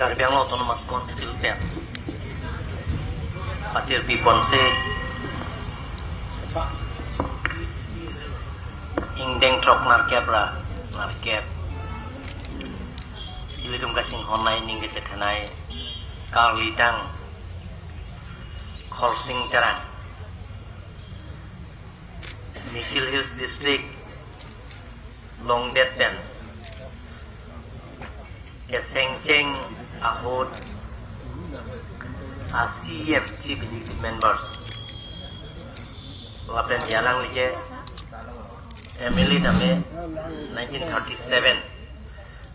Karbiang Autonomous Council pen Patir Pipon se Ingdeng Trok Narkep Ilidum Kasing Honai Ning Kecetanai Karlidang Khorsing Terang Nikhil Hills District Longdet Pen Kesengceng Ahod ACF Chief Executive Members Lapen Yalang Lige MLA Dame 1937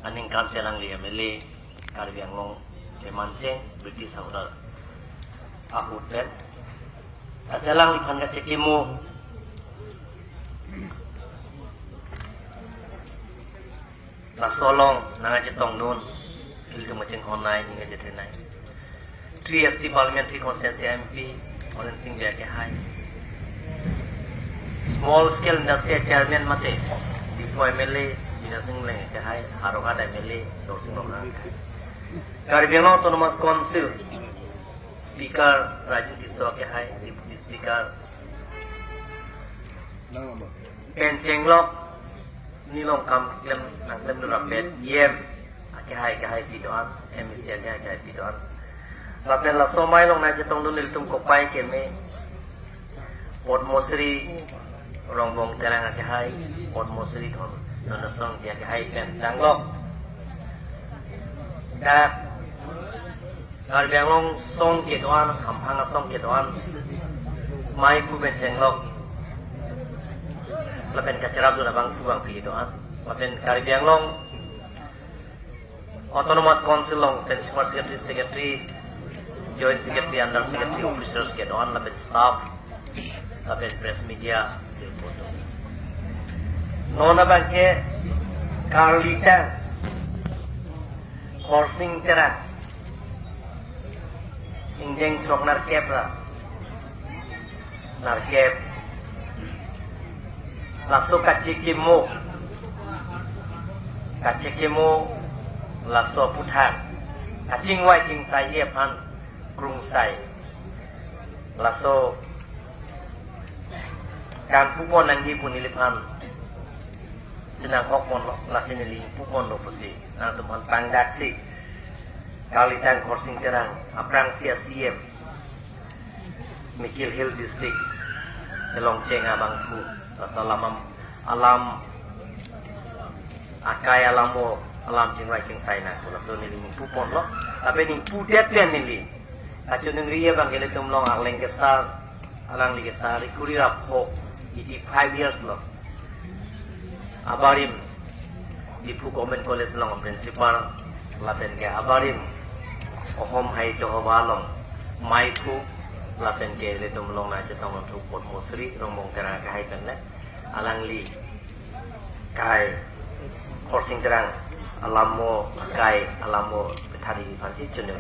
Aning Kanselang Lige MLA Karbiang Long Kemanceng British Saudara Ahod Pen Aselang Lipan Kasekimu Rasolong Nangajitong Nun Ildu Macing Honai Ningajitinai 3FT Parliamentary Constituency MP Olen Singh Biake Hai Small Scale Industry Chairman Mate Dipo MLA Bina Singh Lenge Hai Harokada MLA Dorsing Longang Karbiang Autonomous Council Speaker Raju Kiswa Ke Hai Deputy Speaker Pen Chenglok Nilong kam klem nangklem durapet yem ke hai pidoan MSC ke hai pidoan lapen la somai long na jetong dun iltum kopai keme Port Mosri rongbong terang ke hai Port Mosri thon nonasong ke hai pen danglok da Karbiang Long song ke doan hamhang song ke doan mai ku ben chenglok Lapen kacerap dulu bang tuang pidoan. Lapen Karbiang Long Autonomous Council Long Principal Secretary, Joint Secretary, Under Secretary, Officers get on. Lapen staff, lapen press media. Nona bangke Karlita Khorsing Terang Ingdeng Trok Narkep Lasso Kacikimo Lasso Puthang Kacing Wai King Sai Yepan Krung Sai Lasso Kan Pupon Nanggi Punilipan Senang Hokmon Lasinili Pupon Lopusi Nang Tumpon Pangdaksi Kalitang Khorsing Terang Aprang Sia Siem Mikil Hill District Selong Ceng Abang Fu alam akai alam jingrai jing sai na ko lo ni ling pu pon lo tapi ning pu det len ni li acu ning ria bang ele tum long aleng kesar alang li kesar ikuri rapo iti 5 years lo abarim di pu government college long principal laten ke abarim ohom hai to balong mai pu lapen ke le tum long na jetong tu Port Mosri rombong terang ke hai kan le alang li kai Khorsing Terang alamo kai alamo thari panci chunyo